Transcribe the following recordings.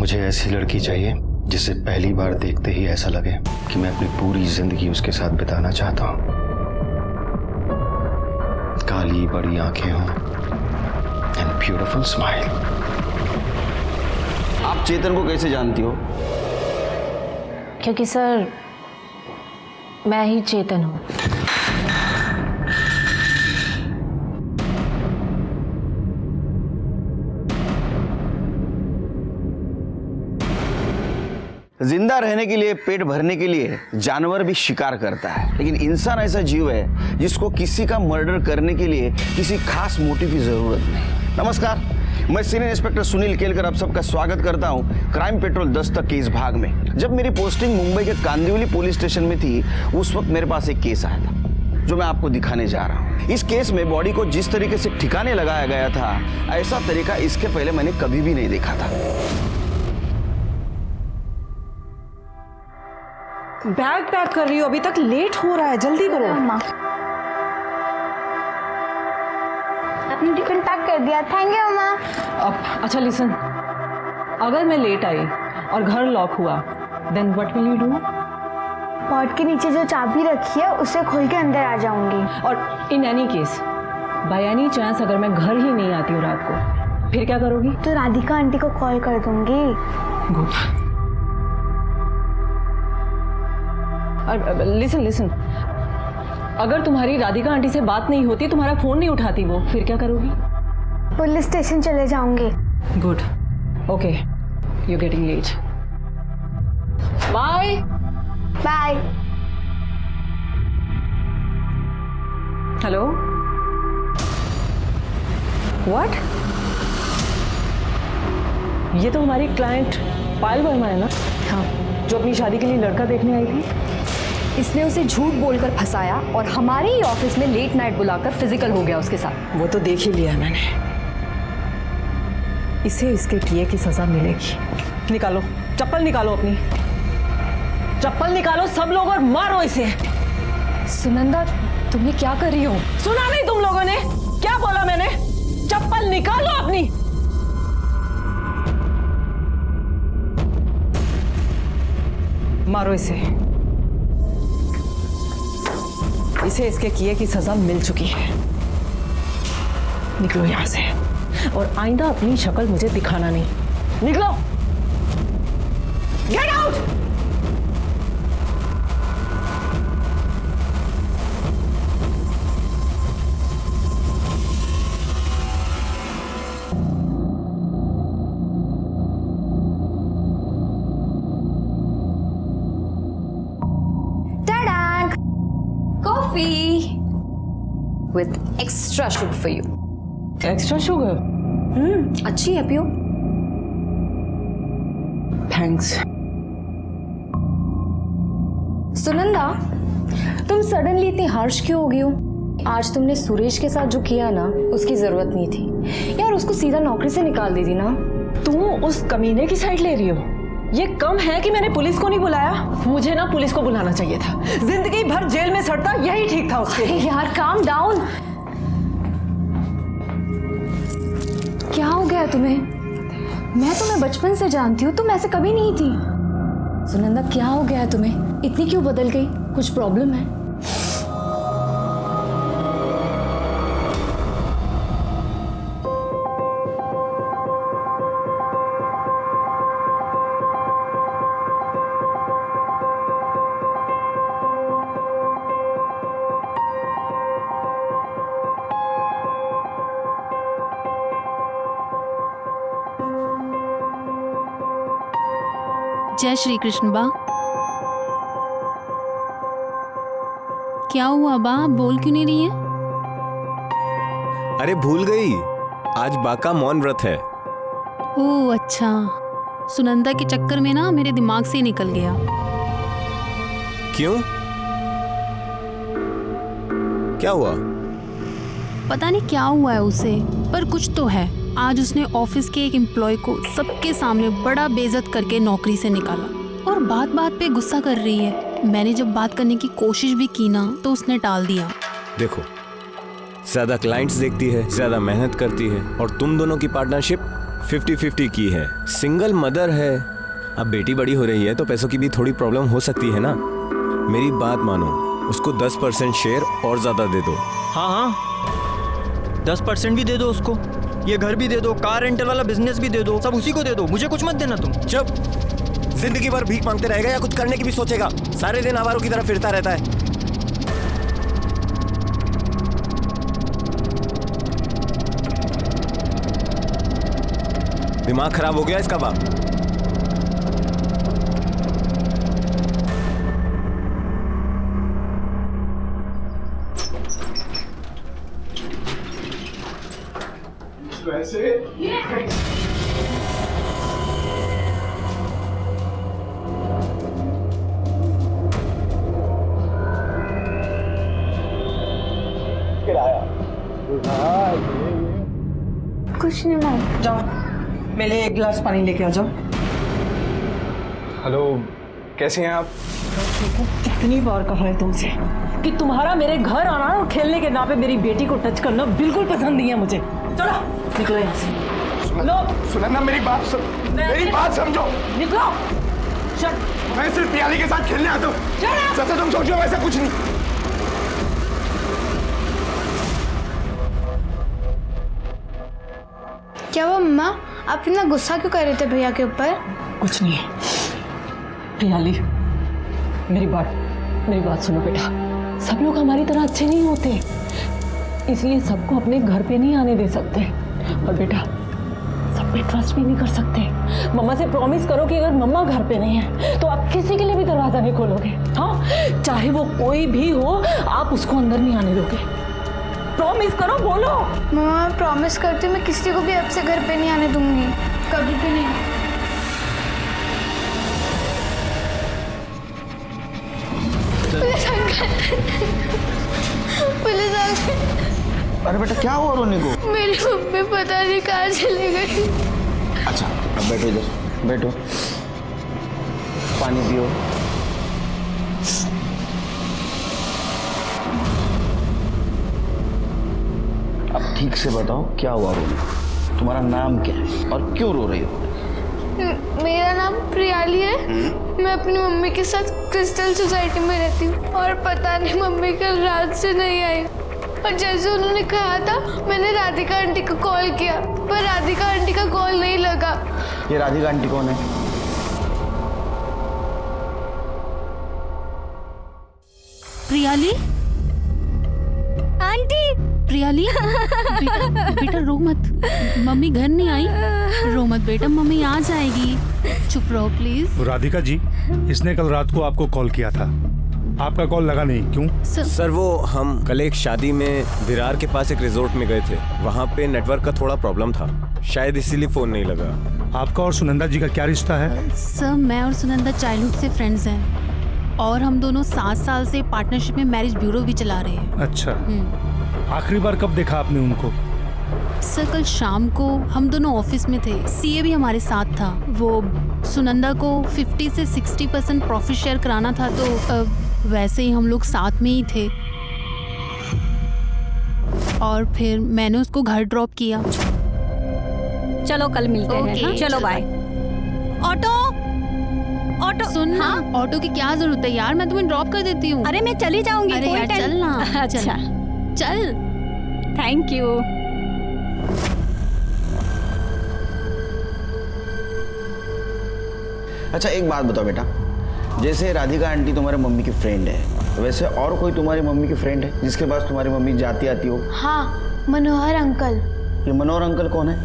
मुझे ऐसी लड़की चाहिए जिसे पहली बार देखते ही ऐसा लगे कि मैं अपनी पूरी जिंदगी उसके साथ बिताना चाहता हूँ। काली बड़ी आंखें हों एंड ब्यूटीफुल स्माइल। आप चेतन को कैसे जानती हो? क्योंकि सर मैं ही चेतन हूँ। जिंदा रहने के लिए, पेट भरने के लिए जानवर भी शिकार करता है, लेकिन इंसान ऐसा जीव है जिसको किसी का मर्डर करने के लिए किसी खास मोटिव की जरूरत नहीं। नमस्कार, मैं सीनियर इंस्पेक्टर सुनील केलकर आप सबका स्वागत करता हूं क्राइम पेट्रोल 10 तक के इस भाग में। जब मेरी पोस्टिंग मुंबई के कांदिवली पुलिस स्टेशन में थी, उस वक्त मेरे पास एक केस आया था जो मैं आपको दिखाने जा रहा हूँ। इस केस में बॉडी को जिस तरीके से ठिकाने लगाया गया था, ऐसा तरीका इसके पहले मैंने कभी भी नहीं देखा था। बैग पैक कर रही हो, अभी तक लेट हो रहा है, जल्दी करो। अम्मा आपने टिफिन पैक कर दिया, थैंक यू अम्मा। अब अच्छा लिसन, अगर मैं लेट आई और घर लॉक हुआ, then what will you do? Pot के नीचे जो चाबी रखी है उसे खोल के अंदर आ जाऊंगी। और in any case, by any chance अगर मैं घर ही नहीं आती हूँ रात को, फिर क्या करोगी? तो राधिका आंटी को कॉल कर दूंगी। गुड। लिसन लिसन, अगर तुम्हारी राधिका आंटी से बात नहीं होती, तुम्हारा फोन नहीं उठाती वो, फिर क्या करोगी? पुलिस स्टेशन चले जाऊंगी। Good, okay, you getting late, bye bye. Hello, what? ये तो हमारी क्लाइंट पायल वर्मा है ना? हाँ, जो अपनी शादी के लिए लड़का देखने आई थी। इसने उसे झूठ बोलकर फंसाया और हमारे ही ऑफिस में लेट नाइट बुलाकर फिजिकल हो गया उसके साथ। वो तो देख ही लिया मैंने, इसे इसके किए की सजा मिलेगी। निकालो चप्पल, निकालो अपनी चप्पल निकालो सब लोग और मारो इसे। सुनंदा, तुम ये क्या कर रही हो? सुना नहीं तुम लोगों ने क्या बोला मैंने? चप्पल निकालो अपनी। मारो इसे, इसे इसके किए की सजा मिल चुकी है। निकलो यहां से, और आइंदा अपनी शक्ल मुझे दिखाना नहीं। निकलो, get out. Coffee with extra sugar for you. Extra sugar? अच्छी है, पियो। थैंक्स। सुनंदा, तुम सडनली इतनी हार्श क्यों हो गई हो? आज तुमने सुरेश के साथ जो किया ना, उसकी जरूरत नहीं थी यार। उसको सीधा नौकरी से निकाल दी थी ना। तुम उस कमीने की साइड ले रही हो? ये कम है कि मैंने पुलिस को नहीं बुलाया? मुझे ना पुलिस को बुलाना चाहिए था। जिंदगी भर जेल में सड़ता यही ठीक था उसके लिए। यार काम डाउन। क्या हो गया तुम्हें? मैं तुम्हें बचपन से जानती हूँ, तुम ऐसे कभी नहीं थी। सुनंदा, क्या हो गया है तुम्हें? इतनी क्यों बदल गई? कुछ प्रॉब्लम है? जय श्री कृष्ण बा। क्या हुआ बा, बोल क्यों नहीं रही है? अरे भूल गई, आज बा का मौन व्रत है। ओह अच्छा, सुनंदा के चक्कर में ना मेरे दिमाग से ही निकल गया। क्यों, क्या हुआ? पता नहीं क्या हुआ है उसे, पर कुछ तो है। आज उसने ऑफिस के एक एम्प्लॉय को सबके सामने बड़ा बेइज्जत करके नौकरी से निकाला, और बात बात पे गुस्सा कर रही है। मैंने जब बात करने की कोशिश भी की ना, तो उसने टाल दिया। देखो, ज्यादा क्लाइंट्स देखती है, ज्यादा मेहनत करती है, और तुम दोनों की पार्टनरशिप 50-50 की है। सिंगल मदर है, अब बेटी बड़ी हो रही है तो पैसों की भी थोड़ी प्रॉब्लम हो सकती है ना। मेरी बात मानो, उसको 10% शेयर और ज्यादा दे दो। हाँ हाँ 10% भी दे दो उसको, ये घर भी दे दो, कार रेंटल वाला बिजनेस भी दे दो, सब उसी को दे दो, मुझे कुछ मत देना तुम। चुप, जिंदगी भर भीख मांगते रहेगा या कुछ करने की भी सोचेगा? सारे दिन आवारों की तरह फिरता रहता है। दिमाग खराब हो गया इसका बाप। कुछ नहीं मम्मी। जाओ मेरे लिए एक गिलास पानी लेके आ जाओ। हेलो, कैसे हैं आप? कितनी बार कहा है तुमसे कि तुम्हारा मेरे घर आना और खेलने के नाम पे मेरी बेटी को टच करना बिल्कुल पसंद नहीं है मुझे। चलो निकलो यहाँ से। लो सुनंदा, मेरी बात समझो। निकलो। चल। मैं सिर्फ प्रियाली के साथ खेलने आता हूँ। सच तुम सोचो वैसा कुछ नहीं। क्या वो मम्मा, आप इतना गुस्सा क्यों कर रहे थे भैया के ऊपर? कुछ नहीं है प्रियाली, मेरी बात सुनो बेटा। सब लोग हमारी तरह अच्छे नहीं होते, इसलिए सबको अपने घर पे नहीं आने दे सकते। और बेटा सब पे ट्रस्ट भी नहीं कर सकते। मम्मा से प्रॉमिस करो कि अगर मम्मा घर पे नहीं है तो आप किसी के लिए भी दरवाजा नहीं खोलोगे। हाँ, चाहे वो कोई भी हो, आप उसको अंदर नहीं आने दोगे। प्रॉमिस करो, बोलो। मम्मा मैं प्रॉमिस करती हूँ, मैं किसी को भी अब से घर पे नहीं आने दूंगी, कभी भी नहीं। पुलिस आ गई। अरे बेटा क्या हुआ रोने को? मेरी मम्मी पता नहीं कहाँ चली गई। अच्छा अब बैठो, इधर बैठो, पानी पियो। अब ठीक से बताओ क्या हुआ रोने को? तुम्हारा नाम क्या है और क्यों रो रही हो? मेरा नाम प्रियाली है। मैं अपनी मम्मी के साथ क्रिस्टल सोसाइटी में रहती हूँ और पता नहीं मम्मी कल रात से नहीं आई। और जैसे उन्होंने कहा था मैंने राधिका आंटी को कॉल किया, पर राधिका आंटी का कॉल नहीं लगा। ये राधिका आंटी कौन है? प्रियाली, आंटी। प्रियाली बेटा रो मत, मम्मी घर नहीं आई। रो मत बेटा, मम्मी आ जाएगी, चुप रहो प्लीज। राधिका जी, इसने कल रात को आपको कॉल किया था, आपका कॉल लगा नहीं, क्यों? सर वो हम कल एक शादी में विरार के पास एक रिजोर्ट में गए थे, वहाँ पे नेटवर्क का थोड़ा प्रॉब्लम था, शायद इसीलिए फोन नहीं लगा। आपका और सुनंदा जी का क्या रिश्ता है? सर मैं और सुनंदा चाइल्डहुड से फ्रेंड्स हैं और हम दोनों 7 साल से पार्टनरशिप में मैरिज ब्यूरो भी चला रहे हैं। अच्छा, आखिरी बार कब देखा आपने उनको? सर कल शाम को हम दोनों ऑफिस में थे, सीए भी हमारे साथ था। वो सुनंदा को 50 से 60% प्रॉफिट शेयर कराना था, तो वैसे ही हम लोग साथ में ही थे और फिर मैंने उसको घर ड्रॉप किया। चलो कल मिलते हैं। चलो बाय। ऑटो सुन ना, ऑटो की क्या जरूरत है यार, मैं तुम्हें ड्रॉप कर देती हूँ। अरे मैं चली जाऊंगी। अरे यार चल ना। अच्छा चल। Thank you. अच्छा एक बात बताओ बेटा, जैसे राधिका आंटी तुम्हारे मम्मी की फ्रेंड है, वैसे और कोई तुम्हारी मम्मी की फ्रेंड है जिसके पास तुम्हारी मम्मी जाती आती हो? हाँ, मनोहर अंकल। ये मनोहर अंकल कौन है?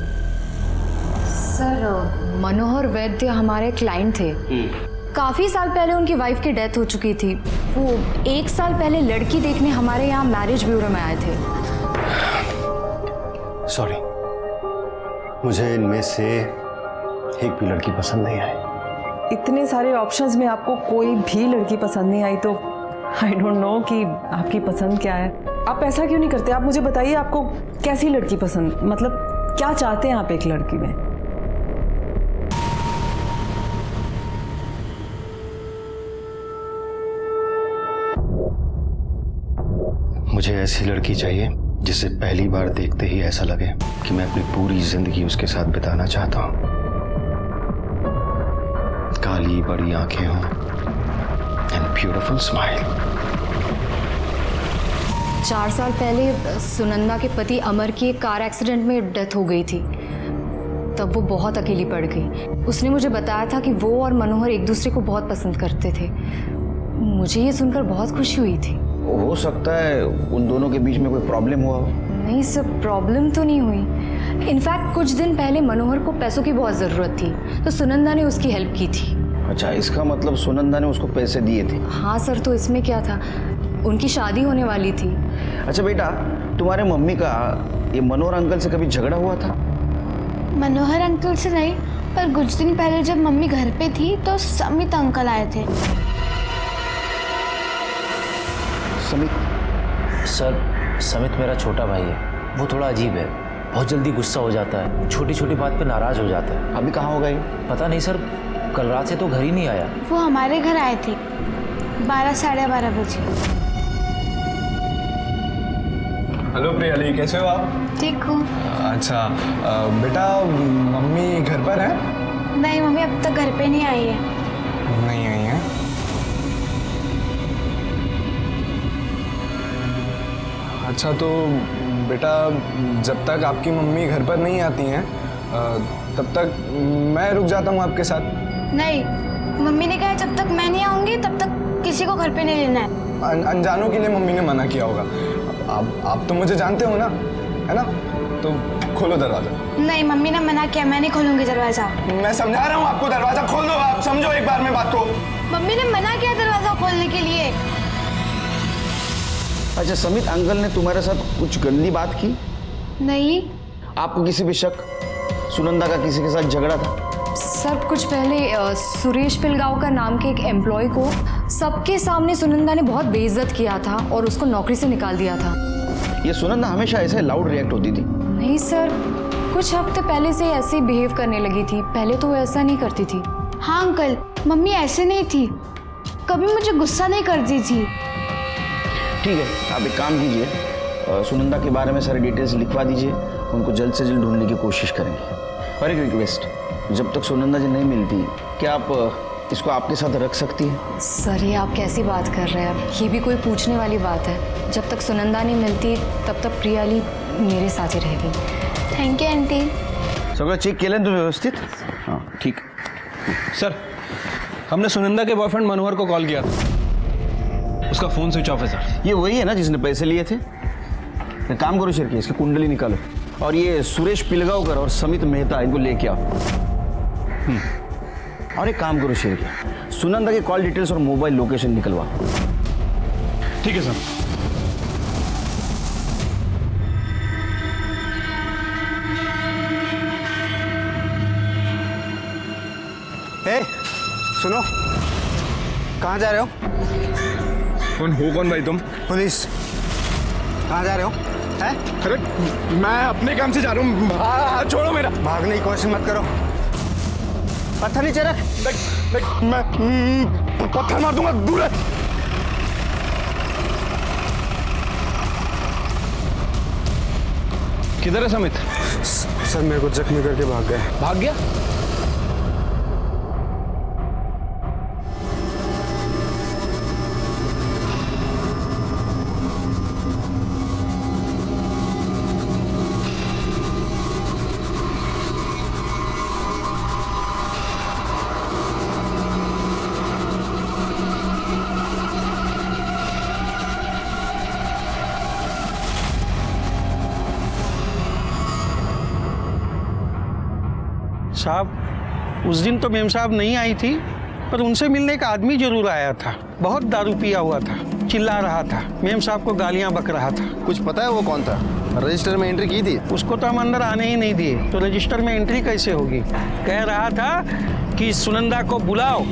सर मनोहर वैद्य हमारे क्लाइंट थे। काफी साल पहले उनकी वाइफ की डेथ हो चुकी थी। वो 1 साल पहले लड़की देखने हमारे यहाँ मैरिज ब्यूरो में आए थे। सॉरी, मुझे इनमें से एक भी लड़की पसंद नहीं आई। इतने सारे ऑप्शंस में आपको कोई भी लड़की पसंद नहीं आई तो आई डोंट नो कि आपकी पसंद क्या है। आप ऐसा क्यों नहीं करते? आप मुझे बताइए आपको कैसी लड़की पसंद, मतलब क्या चाहते हैं आप एक लड़की में? मुझे ऐसी लड़की चाहिए जिसे पहली बार देखते ही ऐसा लगे कि मैं अपनी पूरी जिंदगी उसके साथ बिताना चाहता हूं। काली बड़ी आंखें हों एंड ब्यूटीफुल स्माइल। 4 साल पहले सुनंदा के पति अमर की एक कार एक्सीडेंट में डेथ हो गई थी। तब वो बहुत अकेली पड़ गई। उसने मुझे बताया था कि वो और मनोहर एक दूसरे को बहुत पसंद करते थे। मुझे ये सुनकर बहुत खुशी हुई थी। हो सकता है उन दोनों के बीच में कोई प्रॉब्लम हुआ हो। नहीं सर, प्रॉब्लम तो नहीं हुई। इनफैक्ट कुछ दिन पहले मनोहर को पैसों की बहुत ज़रूरत थी, तो सुनंदा ने उसकी हेल्प की थी। अच्छा, इसका मतलब सुनंदा ने उसको पैसे दिए थे? हाँ सर, तो इसमें क्या था, उनकी शादी होने वाली थी। अच्छा बेटा, तुम्हारे मम्मी का ये मनोहर अंकल से कभी झगड़ा हुआ था? मनोहर अंकल से नहीं, पर कुछ दिन पहले जब मम्मी घर पे थी तो समित अंकल आए थे। समित? सर, समित मेरा छोटा भाई है। वो थोड़ा अजीब है, बहुत जल्दी गुस्सा हो जाता है, छोटी छोटी बात पे नाराज हो जाता है। अभी कहाँ होगा ये? पता नहीं सर, कल रात से तो घर ही नहीं आया। वो हमारे घर आए थे 12 साढ़े 12 बजे। हेलो प्रियाली, कैसे हो आप? ठीक हूँ। अच्छा बेटा, मम्मी घर पर है? नहीं, मम्मी अब तक घर पे नहीं आई है। नहीं आई है? अच्छा तो बेटा, जब तक आपकी मम्मी घर पर नहीं आती हैं तब तक मैं रुक जाता हूँ आपके साथ। नहीं, मम्मी ने कहा जब तक मैं नहीं आऊंगी तब तक किसी को घर पे नहीं लेना है। अनजानों के लिए मम्मी ने मना किया होगा। आप तो मुझे जानते हो ना, है ना? तो खोलो दरवाजा। नहीं, मम्मी ने मना किया, मैं नहीं खोलूंगी दरवाजा। मैं समझा रहा हूँ आपको, दरवाजा खोल दो। आप समझो एक बार मेरी बात को। मम्मी ने मना किया दरवाजा खोलने के लिए। अच्छा, समित अंकल ने तुम्हारे साथ कुछ गंदी बात की? नहीं। आपको किसी पे शक? सुनंदा का किसी के साथ झगड़ा था? सर, कुछ पहले सुरेश पिलगांवकर नाम के एक एम्प्लॉय को सबके सामने सुनंदा ने बहुत बेइज्जत किया था और उसको नौकरी से निकाल दिया था। ये सुनंदा हमेशा ऐसे लाउड रिएक्ट होती थी? नहीं सर, कुछ हफ्ते पहले से ऐसे ही बिहेव करने लगी थी। पहले तो वो ऐसा नहीं करती थी। हाँ अंकल, मम्मी ऐसे नहीं थी, कभी मुझे गुस्सा नहीं करती थी। ठीक है, आप एक काम कीजिए, सुनंदा के बारे में सारी डिटेल्स लिखवा दीजिए। उनको जल्द से जल्द ढूंढने की कोशिश करेंगे। और एक रिक्वेस्ट, जब तक सुनंदा जी नहीं मिलती, क्या आप इसको आपके साथ रख सकती हैं? सर, ये आप कैसी बात कर रहे हैं? अब ये भी कोई पूछने वाली बात है? जब तक सुनंदा नहीं मिलती तब तक प्रियाली मेरे साथ ही रहेगी। Thank you aunty. सगळं चेक केलं तुम्ही व्यवस्थित? हाँ ठीक। सर, हमने सुनंदा के बॉयफ्रेंड मनोहर को कॉल किया था, उसका फोन स्विच ऑफ है सर। ये वही है ना जिसने पैसे लिए थे? एक काम करो शेरकी, इसकी कुंडली निकालो और ये सुरेश पिलगांवकर और समित मेहता इनको लेके आओ। और एक काम करो शेरकी, सुनंदा के कॉल डिटेल्स और मोबाइल लोकेशन निकलवा। ठीक है सर। ए, सुनो, कहाँ जा रहे हो? कौन भाई तुम? पुलिस। कहाँ जा रहे हो? हैं? अरे मैं अपने काम से जा रहा हूँ। छोड़ो मेरा। भागने की कोशिश मत करो। पत्थर नीचे रख। देख, मैं पत्थर मार दूंगा, दूर है। किधर है समित? सर, मेरे को जख्मी करके भाग गए। भाग गया? साहब, उस दिन तो मेम साहब नहीं आई थी, पर उनसे मिलने एक आदमी जरूर आया था। बहुत दारू पिया हुआ था, चिल्ला रहा था, मेम साहब को गालियां बक रहा था। कुछ पता है वो कौन था? रजिस्टर में एंट्री की थी? उसको तो हम अंदर आने ही नहीं दिए, तो रजिस्टर में एंट्री कैसे होगी? कह रहा था कि सुनंदा को बुलाओ,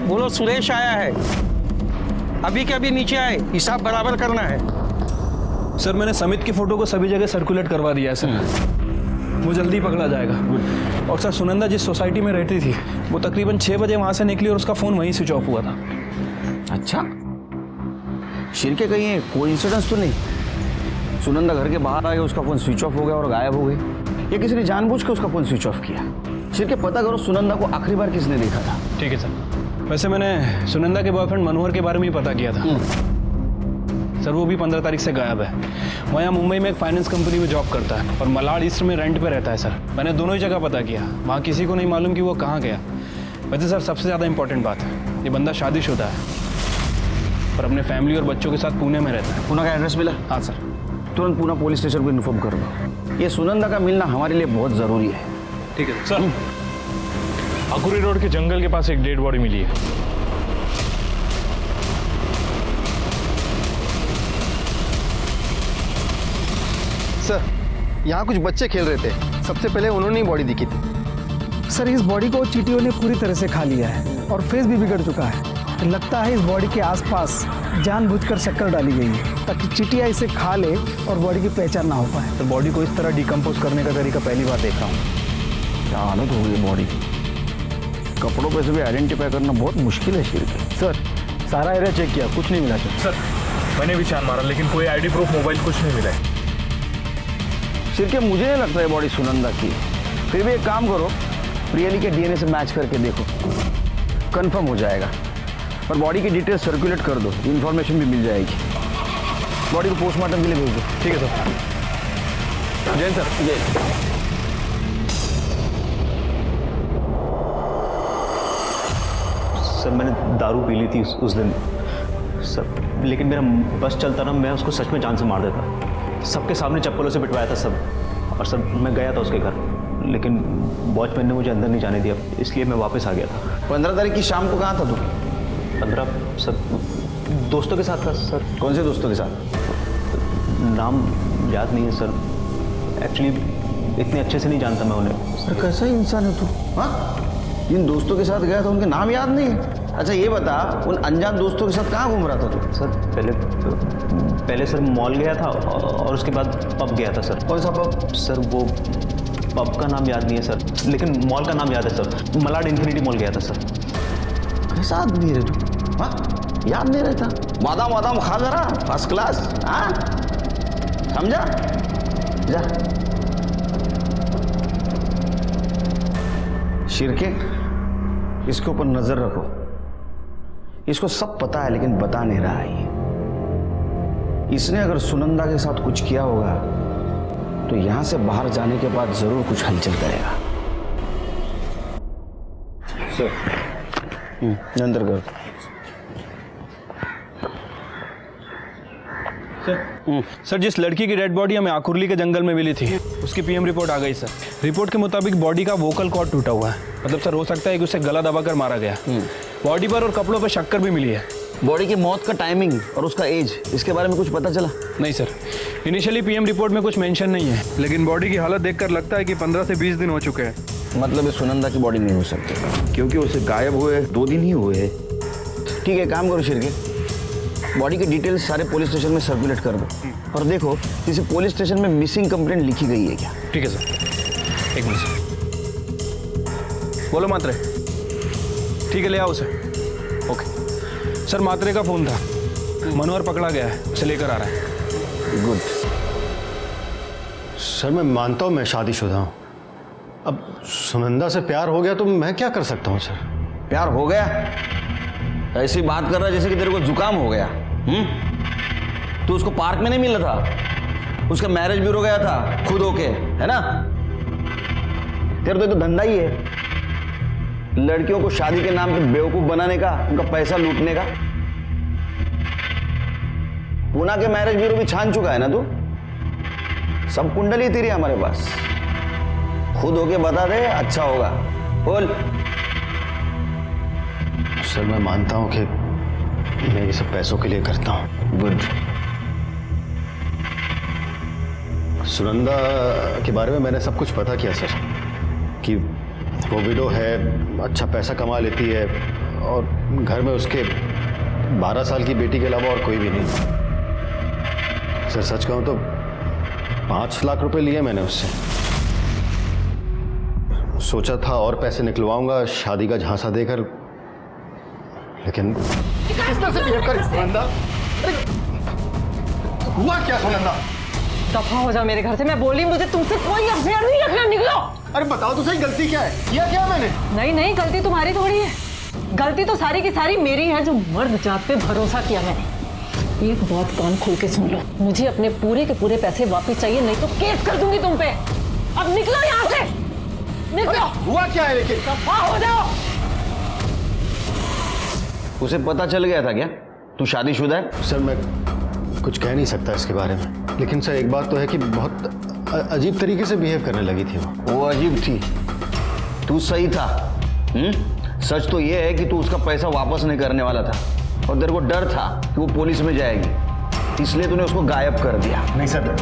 बोलो सुरेश आया है, अभी के अभी नीचे आए, हिसाब बराबर करना है। सर, मैंने समित की फोटो को सभी जगह सर्कुलेट करवा दिया है सर, वो जल्दी पकड़ा जाएगा। और सर, सुनंदा जिस सोसाइटी में रहती थी वो तकरीबन 6 बजे वहाँ से निकली और उसका फ़ोन वहीं स्विच ऑफ हुआ था। अच्छा, शिरके कहीं कोइंसिडेंस तो नहीं? सुनंदा घर के बाहर आ गया, उसका फोन स्विच ऑफ हो गया और गायब हो गई, या किसी ने जानबूझ के उसका फोन स्विच ऑफ किया? शिरके पता करो सुनंदा को आखिरी बार किसने देखा था। ठीक है सर। वैसे मैंने सुनंदा के बॉयफ्रेंड मनोहर के बारे में ही पता किया था सर। वो भी 15 तारीख से गायब है। वो यहाँ मुंबई में एक फाइनेंस कंपनी में जॉब करता है और मलाड ईस्ट में रेंट पे रहता है सर। मैंने दोनों ही जगह पता किया, वहाँ किसी को नहीं मालूम कि वो कहाँ गया। वैसे सर सबसे ज़्यादा इंपॉर्टेंट बात है, ये बंदा शादीशुदा है और अपने फैमिली और बच्चों के साथ पुणे में रहता है। पुणे का एड्रेस मिला? हाँ सर। तुरंत पुणे पुलिस स्टेशन को इन्फॉर्म कर दो। ये सुनंदा का मिलना हमारे लिए बहुत ज़रूरी है। ठीक है सर। अकुरी रोड के जंगल के पास एक डेड बॉडी मिली है। सर यहाँ कुछ बच्चे खेल रहे थे, सबसे पहले उन्होंने ही बॉडी दिखी थी। सर इस बॉडी को चींटियों ने पूरी तरह से खा लिया है और फेस भी बिगड़ चुका है। लगता है इस बॉडी के आसपास जानबूझकर शक्कर डाली गई है ताकि चींटियाँ इसे खा ले और बॉडी की पहचान ना हो पाए। तो बॉडी को इस तरह डिकम्पोज करने का तरीका पहली बार देख रहा हूँ। क्या हालत हो गई बॉडी, कपड़ों पे से भी आइडेंटिफाई करना बहुत मुश्किल है शिरके। सर सारा एरिया चेक किया, कुछ नहीं मिला सर। मैंने भी छान मारा लेकिन कोई आईडी प्रूफ, मोबाइल कुछ नहीं मिला। शिरके मुझे नहीं लगता है बॉडी सुनंदा की। फिर भी एक काम करो, प्रियली के डीएनए से मैच करके देखो, कंफर्म हो जाएगा। पर बॉडी की डिटेल सर्कुलेट कर दो, इन्फॉर्मेशन भी मिल जाएगी। बॉडी को पोस्टमार्टम के लिए भेज दो। ठीक है सर। जैन सर। जय। सर मैंने दारू पी ली थी उस दिन सर, लेकिन मेरा बस चलता ना, मैं उसको सच में जान से मार देता। सबके सामने चप्पलों से पिटवाया था सब। और सर मैं गया था उसके घर, लेकिन वॉचमैन ने मुझे अंदर नहीं जाने दिया, इसलिए मैं वापस आ गया था। 15 तारीख की शाम को कहाँ था तू? 15 सर दोस्तों के साथ था सर। कौन से दोस्तों के साथ? नाम याद नहीं है सर, एक्चुअली इतने अच्छे से नहीं जानता मैं उन्हें। सर कैसा इंसान है तू? हाँ, जिन दोस्तों के साथ गया था उनके नाम याद नहीं है? अच्छा ये बता, उन अनजान दोस्तों के साथ कहाँ घूम रहा था तू? सर पहले सर मॉल गया था और उसके बाद पब गया था सर। कौन सा पब? सर वो पब का नाम याद नहीं है सर, लेकिन मॉल का नाम याद है सर। मलाड इन्फिनिटी मॉल गया था सर। कैसा आदमी है तू? हाँ, याद नहीं रहता? बादाम वादाम खा जरा, फर्स्ट क्लास। हाँ समझा? जा। शिरके, इसके ऊपर नजर रखो। इसको सब पता है लेकिन बता नहीं रहा है ये। इसने अगर सुनंदा के साथ कुछ किया होगा तो यहां से बाहर जाने के बाद जरूर कुछ हलचल करेगा। सर अंदर कर। सर जिस लड़की की डेड बॉडी हमें आकुर्ली के जंगल में मिली थी, उसकी पीएम रिपोर्ट आ गई सर। रिपोर्ट के मुताबिक बॉडी का वोकल कॉर्ड टूटा हुआ है। मतलब सर हो सकता है कि उसे गला दबाकर मारा गया। बॉडी पर और कपड़ों पर शक्कर भी मिली है। बॉडी की मौत का टाइमिंग और उसका एज, इसके बारे में कुछ पता चला? नहीं सर, इनिशियली पीएम रिपोर्ट में कुछ मेंशन नहीं है, लेकिन बॉडी की हालत देखकर लगता है कि 15 से 20 दिन हो चुके हैं। मतलब ये सुनंदा की बॉडी नहीं हो सकती, क्योंकि उसे गायब हुए 2 दिन ही हुए हैं। ठीक है, काम करो शिरके, बॉडी के डिटेल्स सारे पुलिस स्टेशन में सर्कुलेट कर दो और देखो किसी पुलिस स्टेशन में मिसिंग कंप्लेंट लिखी गई है क्या। ठीक है सर, एक मिनट बोलो मात्रे। ठीक है, ले आओ उसे। ओके सर, मात्रे का फोन था, मनोहर पकड़ा गया है, उसे लेकर आ रहा है। गुड। सर मैं मानता हूँ मैं शादीशुदा हूँ, अब सुनंदा से प्यार हो गया तो मैं क्या कर सकता हूँ सर। प्यार हो गया? ऐसी बात कर रहा है जैसे कि तेरे को जुकाम हो गया। तू उसको पार्क में नहीं मिला था, उसका मैरिज ब्यूरो गया था खुद होके, है ना? तेरे तो धंधा ही है लड़कियों को शादी के नाम पे बेवकूफ बनाने का, उनका पैसा लूटने का। पूना के मैरिज ब्यूरो भी छान चुका है ना तू? सब कुंडली तेरी हमारे पास, खुद होके बता दे, अच्छा होगा। बोल। सर मैं मानता हूँ कि मैं ये सब पैसों के लिए करता हूँ। गुड। सुनंदा के बारे में मैंने सब कुछ पता किया सर, कि वो विडो है, अच्छा पैसा कमा लेती है और घर में उसके 12 साल की बेटी के अलावा और कोई भी नहीं। सर सच कहूँ तो 5 लाख रुपए लिए मैंने उससे। सोचा था और पैसे निकलवाऊंगा शादी का झांसा देकर, लेकिन किस तरह से बिहेव कर सुनंदा? हुआ क्या सुनंदा? दफा हो जाओ मेरे घर से। मैं बोली मुझे तुमसे कोई अफेयर नहीं रखना, निकलो। अरे बताओ तो सही, गलती क्या है? किया क्या मैंने? नहीं नहीं, गलती तुम्हारी थोड़ी है, गलती तो सारी की सारी मेरी है, जो मर्द जात पे भरोसा किया मैंने। एक बात कान खोल के सुन लो, मुझे अपने पूरे के पूरे पैसे वापस चाहिए, नहीं तो केस कर दूंगी तुम पे। अब निकलो यहाँ से, निकलो। हुआ क्या है लेकिन? दफा हो जाओ। उसे पता चल गया था क्या तू शादीशुदा है? सर मैं कुछ कह नहीं सकता इसके बारे में, लेकिन सर एक बात तो है कि बहुत अजीब तरीके से बिहेव करने लगी थी वो अजीब थी, तू सही था। सच तो ये है कि तू उसका पैसा वापस नहीं करने वाला था, और तेरे को डर था कि वो पुलिस में जाएगी, इसलिए तूने उसको गायब कर दिया। नहीं सर,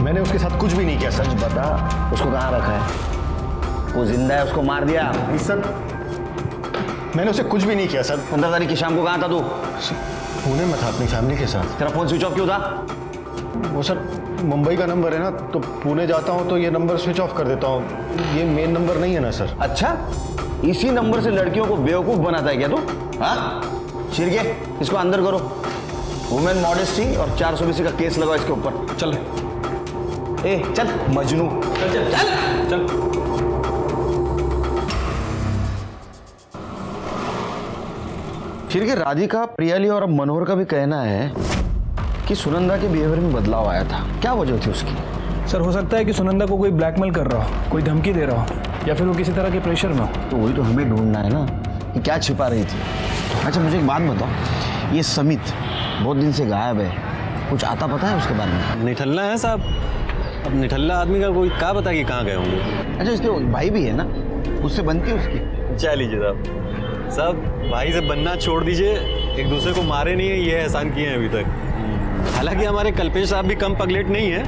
मैंने उसके साथ कुछ भी नहीं किया। सच बता, उसको कहाँ रखा है? वो जिंदा है, उसको मार दिया? नहीं सर, मैंने उसे कुछ भी नहीं किया सर। 15 तारीख की शाम को कहाँ था तू? पुणे में था अपनी फैमिली के साथ। तेरा फोन स्विच ऑफ क्यों था? वो सर मुंबई का नंबर है ना, तो पुणे जाता हूँ तो ये नंबर स्विच ऑफ कर देता हूँ, ये मेन नंबर नहीं है ना सर। अच्छा, इसी नंबर से लड़कियों को बेवकूफ बनाता है क्या तू? हाँ, शिरके इसको अंदर करो। वुमेन मॉडेस्टी और 420 का केस लगाओ इसके ऊपर। चल चल मजनू, चल चल चल चल। फिर के राधिका, प्रियाली और अब मनोहर का भी कहना है कि सुनंदा के बिहेवियर में बदलाव आया था। क्या वजह थी उसकी? सर हो सकता है कि सुनंदा को कोई ब्लैकमेल कर रहा हो, कोई धमकी दे रहा हो, या फिर वो किसी तरह के प्रेशर में हो। तो वही तो हमें ढूंढना है ना कि क्या छिपा रही थी। अच्छा मुझे एक बात बताओ, ये समित बहुत दिन से गायब है, कुछ आता पता है उसके बारे में? निठल्ला है साहब, अब निठल्ला आदमी का कोई क्या पता कि कहाँ गए होंगे। अच्छा इसके भाई भी है ना, उससे बनती है उसकी? चाह लीजिए साहब, सब भाई से बनना छोड़ दीजिए, एक दूसरे को मारे नहीं है ये एहसान किए हैं अभी तक। हालांकि हमारे कल्पेश साहब भी कम पगलेट नहीं है,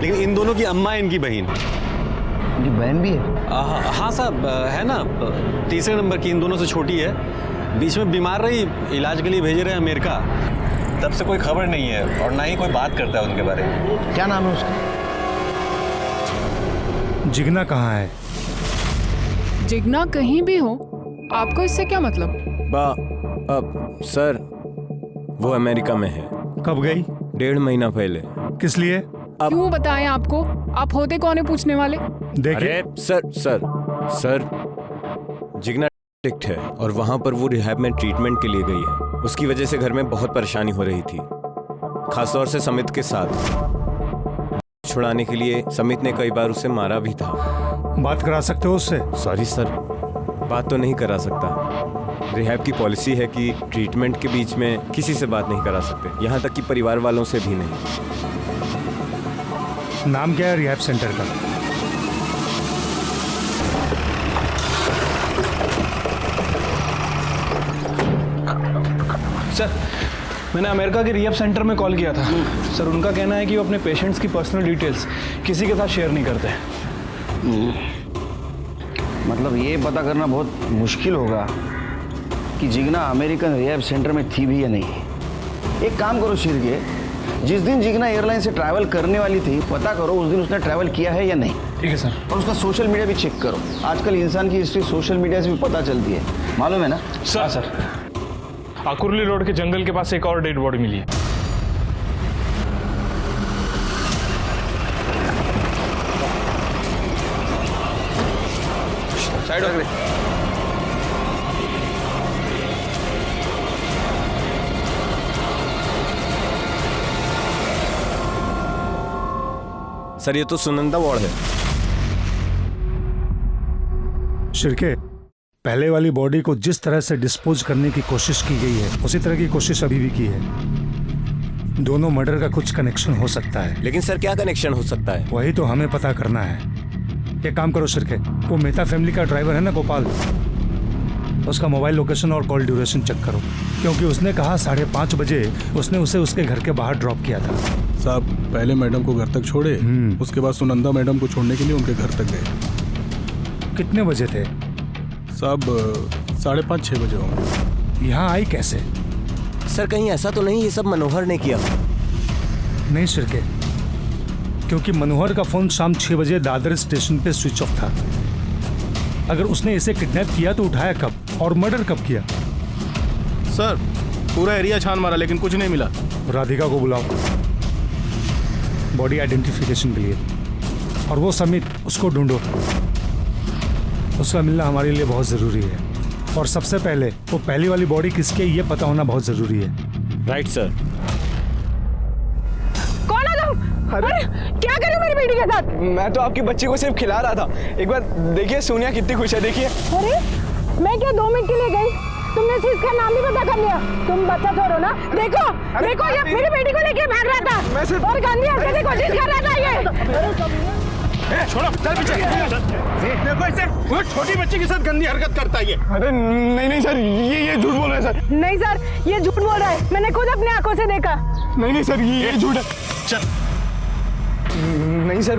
लेकिन इन दोनों की अम्मा है इनकी बहन। इनकी बहन भी है? हाँ साहब है ना, तीसरे नंबर की, इन दोनों से छोटी है, बीच में बीमार रही, इलाज के लिए भेजे रहे अमेरिका, तब से कोई खबर नहीं है और ना ही कोई बात करता है उनके बारे में। क्या नाम है उसका? जिगना कहाँ है? जिगना कहीं भी हो, आपको इससे क्या मतलब? अब सर वो अमेरिका में है। कब गई? 1.5 महीना पहले। किस लिए? क्यों बताएं आपको? आप होते कौन है पूछने वाले? देखिए सर जिगना एडिक्ट है और वहां पर वो रिहैब में ट्रीटमेंट के लिए गई है। उसकी वजह से घर में बहुत परेशानी हो रही थी, खासतौर से समित के साथ। छुड़ाने के लिए समित ने कई बार उसे मारा भी था। बात करा सकते हो उससे? सॉरी सर, बात तो नहीं करा सकता। रिहैब की पॉलिसी है कि ट्रीटमेंट के बीच में किसी से बात नहीं करा सकते, यहाँ तक कि परिवार वालों से भी नहीं। नाम क्या है रिहैब सेंटर का? सर मैंने अमेरिका के रिहैब सेंटर में कॉल किया था। सर उनका कहना है कि वो अपने पेशेंट्स की पर्सनल डिटेल्स किसी के साथ शेयर नहीं करते। मतलब ये पता करना बहुत मुश्किल होगा कि जिगना अमेरिकन रिहैब सेंटर में थी भी या नहीं। एक काम करो शिरके, जिस दिन जिगना एयरलाइन से ट्रैवल करने वाली थी पता करो उस दिन उसने ट्रैवल किया है या नहीं। ठीक है सर। और उसका सोशल मीडिया भी चेक करो। आजकल इंसान की हिस्ट्री सोशल मीडिया से भी पता चलती है, मालूम है ना? सर आकुर्ली रोड के जंगल के पास एक और डेड बॉडी मिली है। साइड हो गई। सर ये तो सुनंदा वार्ड है। शिरके, पहले वाली बॉडी को जिस तरह से डिस्पोज करने की कोशिश की गई है उसी तरह की कोशिश अभी भी की है। दोनों मर्डर का कुछ कनेक्शन हो सकता है। लेकिन सर क्या कनेक्शन हो सकता है? वही तो हमें पता करना है। एक काम करो शिरके, वो मेहता फैमिली का ड्राइवर है ना गोपाल, उसका मोबाइल लोकेशन और कॉल ड्यूरेशन चेक करो, क्योंकि उसने कहा 5:30 बजे उसने उसे उसके घर के बाहर ड्रॉप किया था। साहब पहले मैडम को घर तक छोड़े, उसके बाद सुनंदा मैडम को छोड़ने के लिए उनके घर तक गए। कितने बजे थे? साहब 5:30-6 बजे होंगे। यहाँ आई कैसे? सर कहीं ऐसा तो नहीं ये सब मनोहर ने किया? नहीं शिरके, क्योंकि मनोहर का फोन शाम 6 बजे दादर स्टेशन पे स्विच ऑफ था। अगर उसने इसे किडनैप किया तो उठाया कब और मर्डर कब किया? सर पूरा एरिया छान मारा लेकिन कुछ नहीं मिला। राधिका को बुलाओ। बॉडी आइडेंटिफिकेशन के लिए। और वो समित, उसको ढूंढो। उसका मिलना हमारे लिए बहुत ज़रूरी है। और सबसे पहले वो पहली वाली बॉडी किसकी है ये पता होना बहुत ज़रूरी है। Right sir. कौन हो तुम? अरे क्या कर रहे हो मेरी बेटी के साथ? मैं तो आपकी बच्ची को सिर्फ खिला रहा था। एक बार देखिए सोनिया कितनी खुश है, देखिए। अरे मैं क्या 2 मिनट के लिए गई, तुमने सिर्फ इसका नाम भी पता कर लिया। तुम बच्चा छोड़ो ना। देखो देखो ये मेरी बेटी को लेके भाग रहा था और गांधी हटने की कोशिश कर रहा था ये। छोड़ो, चल पीछे। देखो इसे, वो छोटी बच्ची के साथ गंदी हरकत करता है ये। अरे नहीं सर, ये झूठ बोल रहा है सर। नहीं सर, ये झूठ बोल रहा है, मैंने खुद अपनी आंखों से देखा। नहीं सर, ये झूठ है। चल। नहीं सर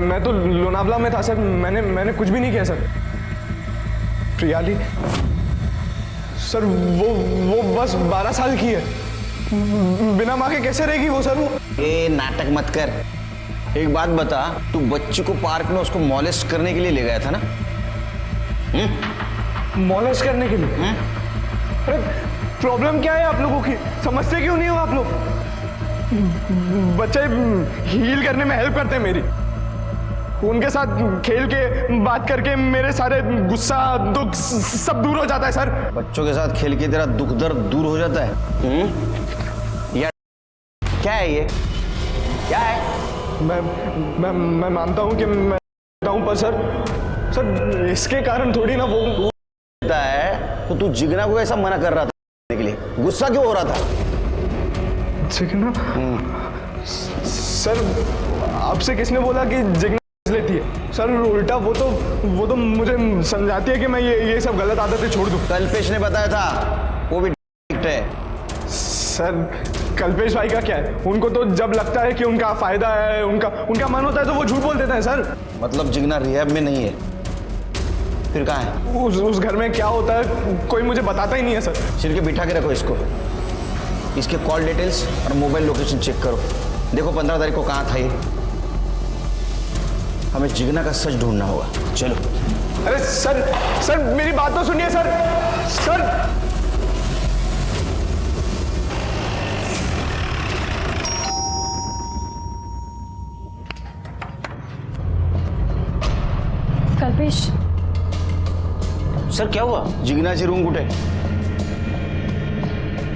मैं तो लोनावला में था सर। मैंने कुछ भी नहीं किया सर। प्रियाली सर, वो बस 12 साल की है। बिना माँ के कैसे रहेगी वो सर? वो ये नाटक मत कर। एक बात बता, तू बच्ची को पार्क में उसको मॉलेस्ट करने के लिए ले गया था ना? मॉलेस्ट करने के लिए? अरे प्रॉब्लम क्या है आप लोगों की? समझते क्यों नहीं हो आप लोग? बच्चे हील करने में हेल्प करते हैं मेरी। उनके साथ खेल के, बात करके मेरे सारे गुस्सा, दुख सब दूर हो जाता है सर। बच्चों के साथ खेल के तेरा दुख दर्द दूर हो जाता है? यार क्या है ये? क्या है? मैं मानता हूँ कि मैं हूँ, पर सर इसके कारण थोड़ी ना वो होता है। तो तू जिगना को ऐसा मना कर रहा था के लिए, गुस्सा क्यों हो रहा था? जिगना? सर आपसे किसने बोला कि जिगना लेती है? सर उल्टा वो तो मुझे समझाती है कि मैं ये सब गलत आदतें छोड़ दूं। कल्पेश ने बताया था, वो भी है। सर कल्पेश भाई का क्या है? उनको तो जब लगता है कि उनका फायदा है, उनका मन होता है तो वो झूठ बोल देते हैं सर। मतलब जिगना रिहैब में नहीं है, फिर कहाँ है? उस घर में क्या होता है कोई मुझे बताता ही नहीं है सर। सिर के बिठा के रखो इसको, इसके कॉल डिटेल्स और मोबाइल लोकेशन चेक करो। देखो 15 तारीख को कहाँ था ये। हमें जिगना का सच ढूंढना होगा। चलो। अरे सर मेरी बात तो सुनिए सर। कल्पेश सर क्या हुआ? जिग्नाची रूम कुठे?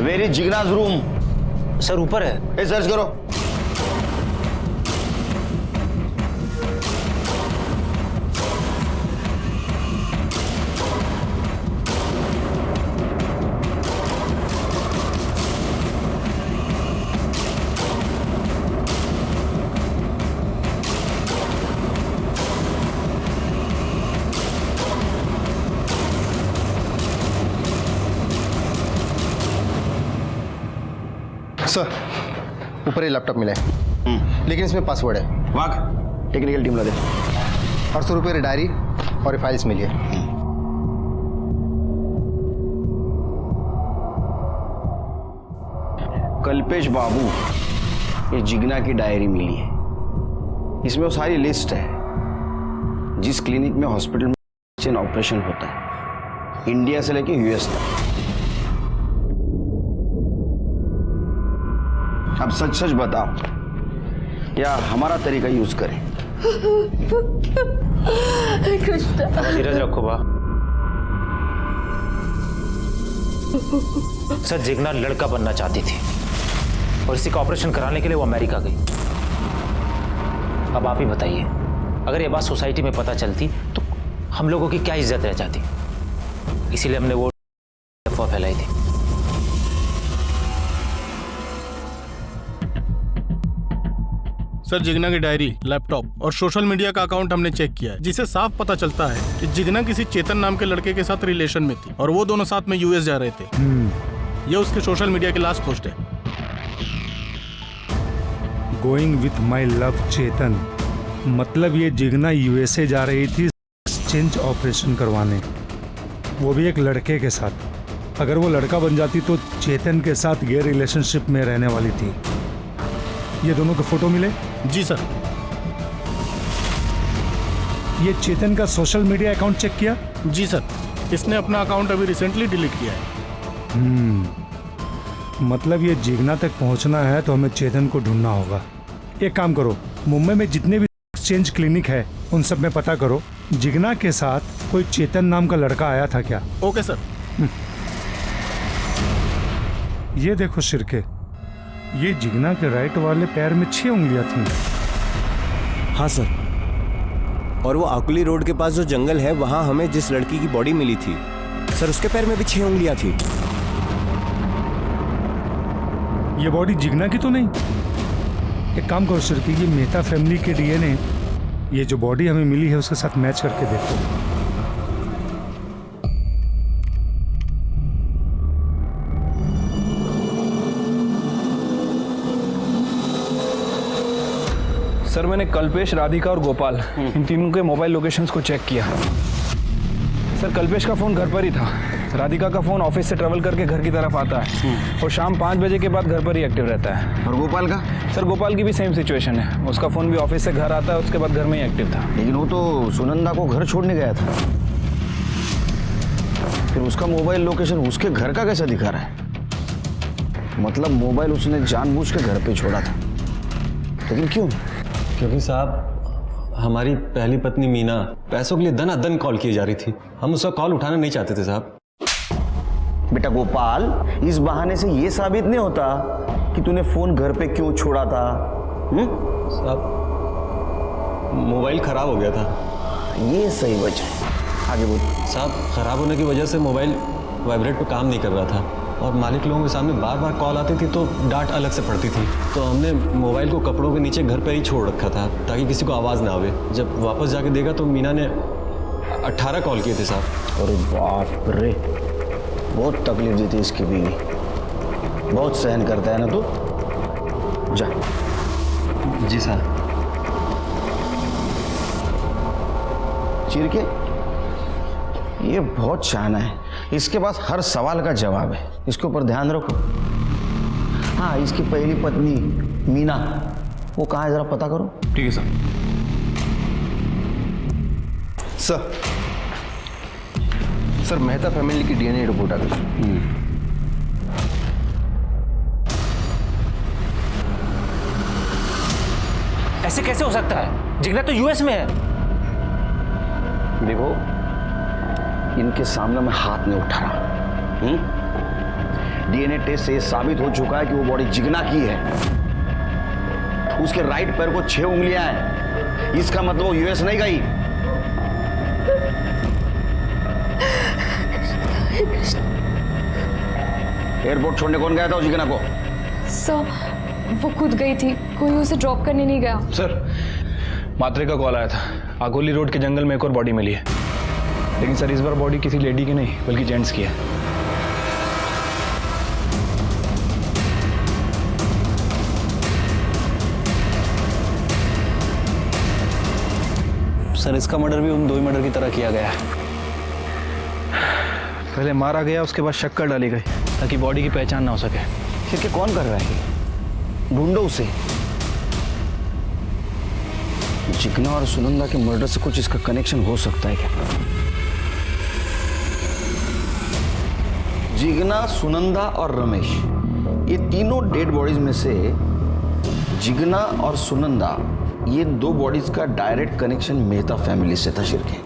Where is Jigna's room? Sir ऊपर है। ए सर्च करो। सर ऊपर ये लैपटॉप मिला है, लेकिन इसमें पासवर्ड है। वाक टेक्निकल टीम ला दे। 800 रुपये डायरी और फाइल्स मिली है। कल्पेश बाबू, ये जिग्ना की डायरी मिली है। इसमें वो सारी लिस्ट है जिस क्लिनिक में हॉस्पिटल में ऑपरेशन होता है, इंडिया से लेके यूएस तक। अब सच बताओ, क्या हमारा तरीका यूज करें? धीरज रखो बा। सर जिग्ना लड़का बनना चाहती थी और इसी का ऑपरेशन कराने के लिए वो अमेरिका गई। अब आप ही बताइए, अगर ये बात सोसाइटी में पता चलती तो हम लोगों की क्या इज्जत रह जाती। इसीलिए हमने वो अफवाह फैलाई थी। सर जिग्ना की डायरी, लैपटॉप और सोशल मीडिया का अकाउंट हमने चेक किया है, जिसे साफ पता चलता है कि जिग्ना किसी चेतन नाम के लड़के के साथ रिलेशन में थी और वो दोनों साथ में यूएस जा रहे थे। ये उसके सोशल मीडिया की लास्ट पोस्ट है। गोइंग विथ माई लव चेतन, मतलब ये जिग्ना यूएसए जा रही थी चेंज ऑपरेशन करवाने, वो भी एक लड़के के साथ। अगर वो लड़का बन जाती तो चेतन के साथ गे रिलेशनशिप में रहने वाली थी। ये दोनों के फोटो मिले? जी सर। ये चेतन का सोशल मीडिया अकाउंट चेक किया? जी सर, इसने अपना अकाउंट अभी रिसेंटली डिलीट किया है। मतलब ये जिग्ना तक पहुंचना है तो हमें चेतन को ढूंढना होगा। एक काम करो, मुंबई में जितने भी एक्सचेंज क्लिनिक है उन सब में पता करो जिग्ना के साथ कोई चेतन नाम का लड़का आया था क्या। Okay sir. ये देखो शिर्के, ये जिग्ना के राइट वाले पैर में 6 उंगलियां थी। हाँ सर, और वो आकुली रोड के पास जो जंगल है वहां हमें जिस लड़की की बॉडी मिली थी सर, उसके पैर में भी 6 उंगलियां थी। ये बॉडी जिग्ना की तो नहीं? एक काम करो शिर्के, ये मेहता फैमिली के डीएनए ये जो बॉडी हमें मिली है उसके साथ मैच करके देखो। सर मैंने कल्पेश, राधिका और गोपाल इन तीनों के मोबाइल लोकेशंस को चेक किया। सर कल्पेश का फ़ोन घर पर ही था, राधिका का फ़ोन ऑफिस से ट्रैवल करके घर की तरफ आता है और शाम 5 बजे के बाद घर पर ही एक्टिव रहता है। और गोपाल का? सर गोपाल की भी सेम सिचुएशन है, उसका फ़ोन भी ऑफिस से घर आता है, उसके बाद घर में ही एक्टिव था। लेकिन वो तो सुनंदा को घर छोड़ने गया था, फिर उसका मोबाइल लोकेशन उसके घर का कैसा दिखा रहा है? मतलब मोबाइल उसने जानबूझ के घर पे छोड़ा था, लेकिन क्यों? क्योंकि साहब हमारी पहली पत्नी मीना पैसों के लिए दनादन कॉल की जा रही थी, हम उसका कॉल उठाना नहीं चाहते थे साहब। बेटा गोपाल, इस बहाने से ये साबित नहीं होता कि तूने फोन घर पे क्यों छोड़ा था। साहब मोबाइल खराब हो गया था। ये सही वजह है, आगे बोल। साहब खराब होने की वजह से मोबाइल वाइब्रेट पे काम नहीं कर रहा था और मालिक लोगों के सामने बार बार कॉल आती थी तो डांट अलग से पड़ती थी, तो हमने मोबाइल को कपड़ों के नीचे घर पर ही छोड़ रखा था ताकि किसी को आवाज़ ना आवे। जब वापस जाके देखा तो मीना ने 18 कॉल किए थे साहब। अरे बाप रे, बहुत तकलीफ दी थी इसकी बीवी, बहुत सहन करता है ना तू। जा। जी साहब। चिर के ये बहुत शाना है, इसके पास हर सवाल का जवाब है, इसके ऊपर ध्यान रखो। हाँ, इसकी पहली पत्नी मीना वो कहाँ है जरा पता करो। ठीक है सर। सर मेहता फैमिली की डीएनए रिपोर्ट आ गई। ऐसे कैसे हो सकता है? जिग्ना तो यूएस में है। देखो, इनके सामने मैं हाथ नहीं उठा रहा। डीएनए टेस्ट से ये साबित हो चुका है कि वो बॉडी जिग्ना की है। उसके राइट पैर को 6 उंगलियां हैं, इसका मतलब वो यूएस नहीं गई। एयरपोर्ट छोड़ने कौन गया था जिग्ना को? सर वो खुद गई थी, कोई उसे ड्रॉप करने नहीं गया। सर मात्रे का कॉल आया था, आगोली रोड के जंगल में एक और बॉडी मिली है, लेकिन सर इस बार बॉडी किसी लेडी की नहीं बल्कि जेंट्स की है। सर इसका मर्डर भी उन 2 मर्डर की तरह किया गया है। पहले मारा गया, उसके बाद शक्कर डाली गई ताकि बॉडी की पहचान ना हो सके। क्योंकि कौन कर रहा है? ढूंढो उसे। जिग्ना और सुनंदा के मर्डर से कुछ इसका कनेक्शन हो सकता है क्या? जिग्ना, सुनंदा और रमेश, ये तीनों डेड बॉडीज में से जिग्ना और सुनंदा, ये 2 बॉडीज का डायरेक्ट कनेक्शन मेहता फैमिली से था शिर्के,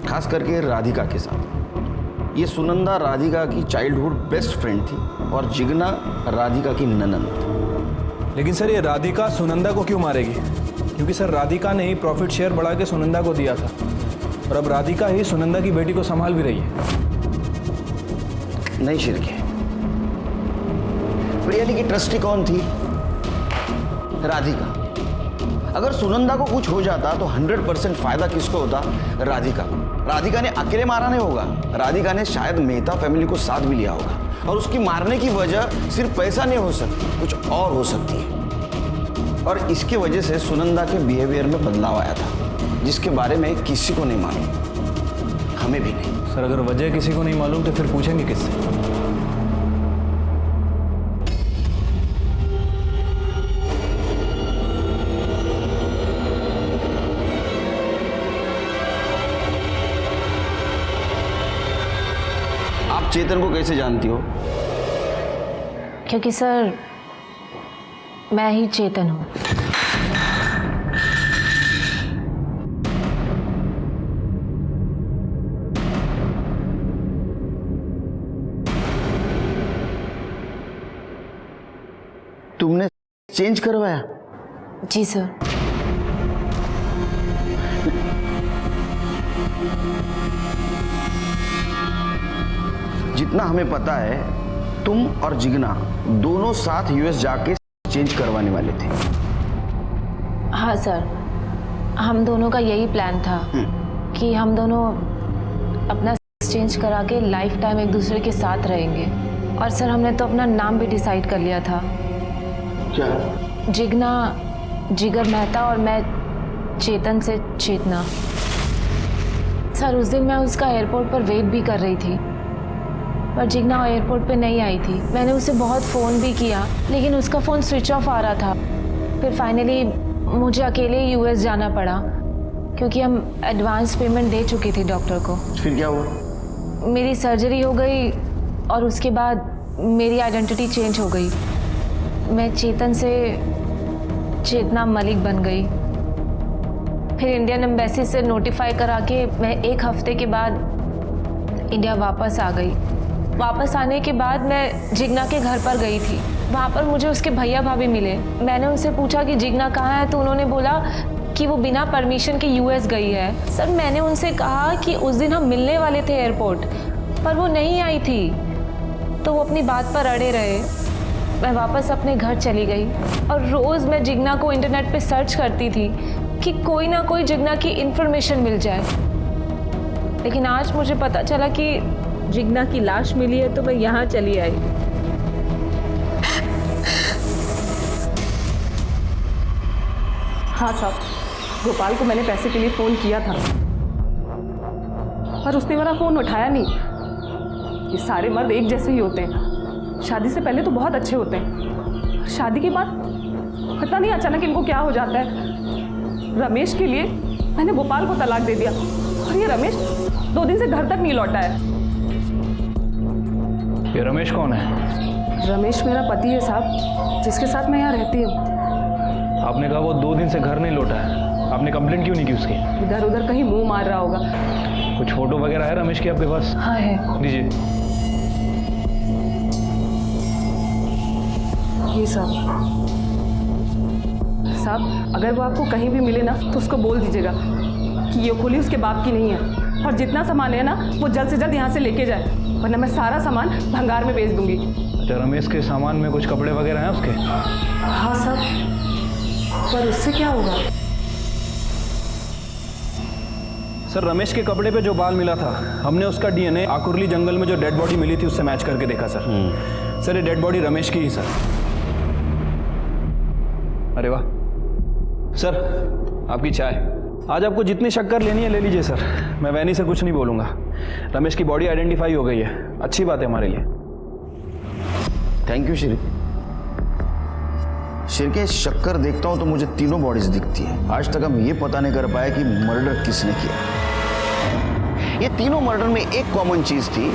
खास करके राधिका के साथ। ये सुनंदा राधिका की चाइल्डहुड बेस्ट फ्रेंड थी और जिग्ना राधिका की ननंद। लेकिन सर ये राधिका सुनंदा को क्यों मारेगी? क्योंकि सर राधिका ने ही प्रॉफिट शेयर बढ़ा के सुनंदा को दिया था और अब राधिका ही सुनंदा की बेटी को संभाल भी रही है। नहीं शिर्के, प्रियाली की ट्रस्टी कौन थी? राधिका। अगर सुनंदा को कुछ हो जाता तो 100% फायदा किसको होता? राधिका। राधिका ने अकेले मारा नहीं होगा, राधिका ने शायद मेहता फैमिली को साथ भी लिया होगा और उसकी मारने की वजह सिर्फ पैसा नहीं हो सकती, कुछ और हो सकती है। और इसकी वजह से सुनंदा के बिहेवियर में बदलाव आया था, जिसके बारे में किसी को नहीं मालूम, हमें भी नहीं। सर अगर वजह किसी को नहीं मालूम तो फिर पूछेंगे किससे? आप चेतन को कैसे जानती हो? क्योंकि सर मैं ही चेतन हूँ। तुमने चेंज करवाया? जी सर। जितना हमें पता है तुम और जिगना दोनों साथ यूएस जाके चेंज करवाने वाले थे। हाँ सर, हम दोनों का यही प्लान था कि हम दोनों अपना चेंज करा के लाइफ टाइम एक दूसरे के साथ रहेंगे। और सर हमने तो अपना नाम भी डिसाइड कर लिया था। क्या? जिगना जिगर मेहता और मैं चेतन से चेतना। सर उस दिन मैं उसका एयरपोर्ट पर वेट भी कर रही थी, पर जिगना एयरपोर्ट पे नहीं आई थी। मैंने उसे बहुत फ़ोन भी किया लेकिन उसका फ़ोन स्विच ऑफ आ रहा था। फिर फाइनली मुझे अकेले यूएस जाना पड़ा क्योंकि हम एडवांस पेमेंट दे चुकी थी डॉक्टर को। फिर क्या हुआ? मेरी सर्जरी हो गई और उसके बाद मेरी आइडेंटिटी चेंज हो गई। मैं चेतन से चेतना मलिक बन गई। फिर इंडियन एम्बेसी से नोटिफाई करा के मैं 1 हफ्ते के बाद इंडिया वापस आ गई। वापस आने के बाद मैं जिगना के घर पर गई थी। वहाँ पर मुझे उसके भैया भाभी मिले। मैंने उनसे पूछा कि जिगना कहाँ है, तो उन्होंने बोला कि वो बिना परमिशन के यूएस गई है। सर मैंने उनसे कहा कि उस दिन हम मिलने वाले थे एयरपोर्ट पर वो नहीं आई थी, तो वो अपनी बात पर अड़े रहे। मैं वापस अपने घर चली गई और रोज़ मैं जिगना को इंटरनेट पे सर्च करती थी कि कोई ना कोई जिगना की इन्फॉर्मेशन मिल जाए। लेकिन आज मुझे पता चला कि जिगना की लाश मिली है, तो मैं यहाँ चली आई। हाँ साहब, गोपाल को मैंने पैसे के लिए फ़ोन किया था पर उसने मेरा फ़ोन उठाया नहीं। ये सारे मर्द एक जैसे ही होते हैं। शादी से पहले तो बहुत अच्छे होते हैं, शादी के बाद पता नहीं अचानक इनको क्या हो जाता है। रमेश के लिए मैंने गोपाल को तलाक दे दिया और ये रमेश 2 दिन से घर तक नहीं लौटा है। ये रमेश कौन है? रमेश मेरा पति है साहब, जिसके साथ मैं यहाँ रहती हूँ। आपने कहा वो 2 दिन से घर नहीं लौटा है, आपने कंप्लेंट क्यों नहीं की उसकी? इधर उधर कहीं मुंह मार रहा होगा। कुछ फोटो वगैरह है रमेश की आपके पास? हाँ है। दीजिए। ये साहब अगर वो आपको कहीं भी मिले ना तो उसको बोल दीजिएगा कि ये खोली उसके बाप की नहीं है और जितना सामान है ना वो जल्द से जल्द यहाँ से लेके जाए, वरना मैं सारा सामान भंगार में बेच दूंगी। अच्छा, रमेश के सामान में कुछ कपड़े वगैरह हैं उसके? हाँ साहब, पर उससे क्या होगा? सर रमेश के कपड़े पे जो बाल मिला था, हमने उसका डीएनए आकुरली जंगल में जो डेड बॉडी मिली थी उससे मैच करके देखा सर। सर ये डेड बॉडी रमेश की ही सर। अरे वाह सर, आपकी चाय। आज आपको जितनी शक्कर लेनी है ले लीजिए सर, मैं वैनी से कुछ नहीं बोलूँगा। रमेश की बॉडी आइडेंटिफाई हो गई है, अच्छी बात है हमारे लिए। Thank you Shri. शिरके शक्कर देखता हूं तो मुझे तीनों बॉडीज दिखती है। आज तक हम ये पता नहीं कर पाए कि मर्डर किसने किया। ये तीनों मर्डर में एक कॉमन चीज थी,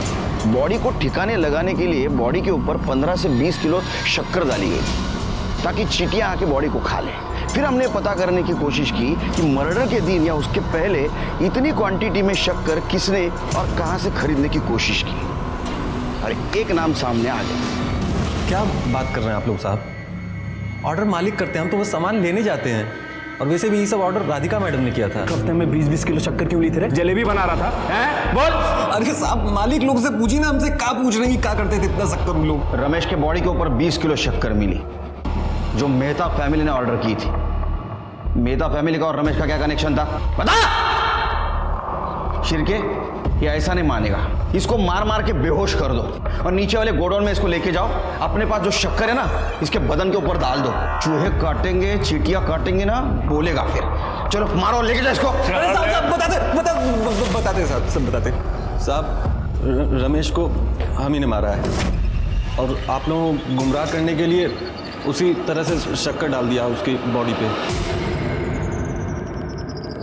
बॉडी को ठिकाने लगाने के लिए बॉडी के ऊपर 15 से 20 किलो शक्कर डाली गई ताकि चींटियां आके बॉडी को खा ले। फिर हमने पता करने की कोशिश की कि मर्डर के दिन या उसके पहले इतनी क्वांटिटी में शक्कर किसने और कहां से खरीदने की कोशिश की। अरे एक नाम सामने आ गया। क्या बात कर रहे हैं आप लोग साहब? ऑर्डर मालिक करते हैं, हम तो बस सामान लेने जाते हैं। और वैसे भी ये सब ऑर्डर राधिका मैडम ने किया था। हफ्ते में 20-20 किलो शक्कर क्यों ली थे? जलेबी बना रहा था हैं? बोल। अरे साहब मालिक लोग से पूछी ना, हमसे क्या पूछ रहे हैं, क्या करते थे इतना शक्कर लोग? रमेश के बॉडी के ऊपर 20 किलो शक्कर मिली जो मेहता फैमिली ने ऑर्डर की थी। मेहता फैमिली का और रमेश का क्या कनेक्शन था बता? शिरके ये ऐसा नहीं मानेगा, इसको मार मार के बेहोश कर दो और नीचे वाले गोडाउन में इसको लेके जाओ। अपने पास जो शक्कर है ना इसके बदन के ऊपर डाल दो। चूहे काटेंगे, चींटियां काटेंगे ना, बोलेगा फिर। चलो मारो, लेके जाओ इसको। बताते साहब, सब बताते साहब। रमेश को हम ही ने मारा है और आप लोगों को गुमराह करने के लिए उसी तरह से शक्कर डाल दिया उसकी बॉडी पे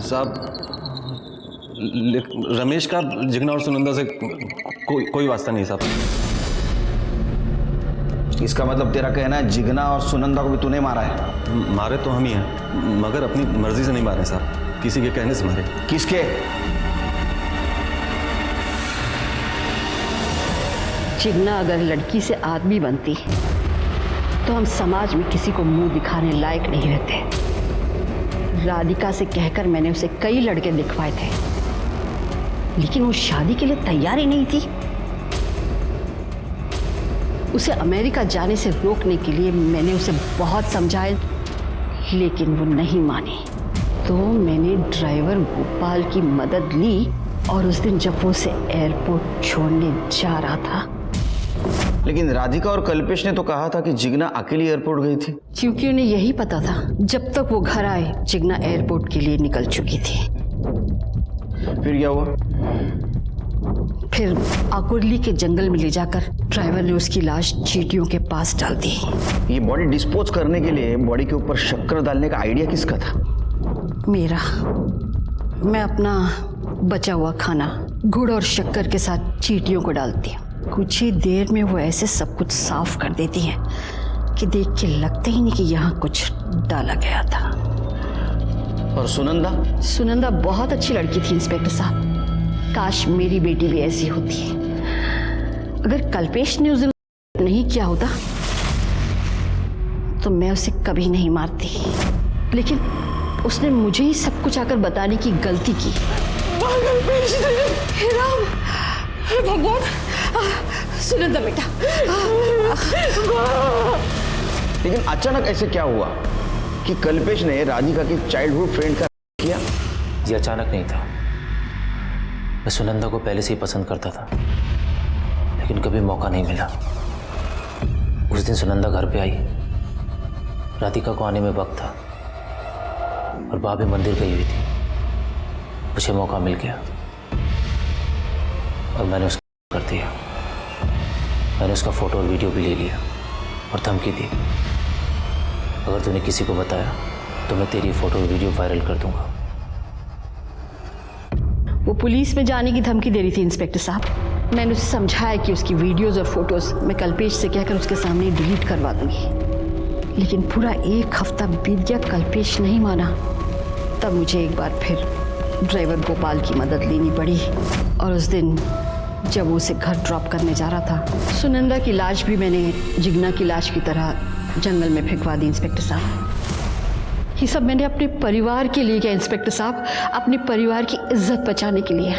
साहब। रमेश का जिगना और सुनंदा से कोई वास्ता नहीं साहब। इसका मतलब तेरा कहना है जिगना और सुनंदा को भी तूने मारा है? मारे तो हम ही हैं, मगर अपनी मर्जी से नहीं मारे साहब, किसी के कहने से मारे। किसके? जिगना अगर लड़की से आदमी बनती तो हम समाज में किसी को मुंह दिखाने लायक नहीं रहते। राधिका से कहकर मैंने उसे कई लड़के दिखवाए थे, लेकिन वो शादी के लिए तैयार ही नहीं थी। उसे अमेरिका जाने से रोकने के लिए मैंने उसे बहुत समझाया, लेकिन वो नहीं मानी। तो मैंने ड्राइवर गोपाल की मदद ली और उस दिन जब वो उसे एयरपोर्ट छोड़ने जा रहा था। लेकिन राधिका और कल्पेश ने तो कहा था कि जिग्ना अकेली एयरपोर्ट गई थी। क्योंकि उन्हें यही पता था जब तक वो घर आए जिग्ना एयरपोर्ट के लिए निकल चुकी थी। फिर क्या हुआ? फिर आकुर्ली के जंगल में ले जाकर ड्राइवर ने उसकी लाश चींटियों के पास डाल दी। ये बॉडी डिस्पोज करने के लिए बॉडी के ऊपर शक्कर डालने का आइडिया किसका था? मेरा। मैं अपना बचा हुआ खाना गुड़ और शक्कर के साथ चींटियों को डालती हूँ। कुछ ही देर में वो ऐसे सब कुछ साफ कर देती है कि देख के लगता ही नहीं कि यहाँ कुछ डाला गया था। और सुनंदा? सुनंदा बहुत अच्छी लड़की थी इंस्पेक्टर साहब। काश मेरी बेटी भी ऐसी होती। अगर कल्पेश ने उस दिन नहीं किया होता तो मैं उसे कभी नहीं मारती, लेकिन उसने मुझे ही सब कुछ आकर बताने की गलती की। हे राम, हे भगवान, सुनंदा बेटा। लेकिन अचानक ऐसे क्या हुआ कि कल्पेश ने राधिका की चाइल्डहुड फ्रेंड का किया? ये अचानक नहीं था। मैं सुनंदा को पहले से ही पसंद करता था, लेकिन कभी मौका नहीं मिला। उस दिन सुनंदा घर पे आई, राधिका को आने में वक्त था और भाभी मंदिर गई हुई थी। मुझे मौका मिल गया और मैंने उसको कर दिया। मैंने उसका फोटो और वीडियो भी ले लिया और धमकी दी, अगर तूने किसी को बताया तो मैं तेरी फोटो और वीडियो वायरल कर दूंगा। वो पुलिस में जाने की धमकी दे रही थी इंस्पेक्टर साहब। मैंने उसे समझाया कि उसकी वीडियोस और फोटोज मैं कल्पेश से कहकर उसके सामने डिलीट करवा दूंगी, लेकिन पूरा एक हफ्ता बीत गया, कल्पेश नहीं माना। तब मुझे एक बार फिर ड्राइवर गोपाल की मदद लेनी पड़ी और उस दिन जब वो उसे घर ड्रॉप करने जा रहा था, सुनंदा की लाश भी मैंने जिग्ना की लाश की तरह जंगल में फेंकवा दी। इंस्पेक्टर साहब, ये सब मैंने अपने परिवार के लिए किया इंस्पेक्टर साहब, अपने परिवार की इज्जत बचाने के लिए।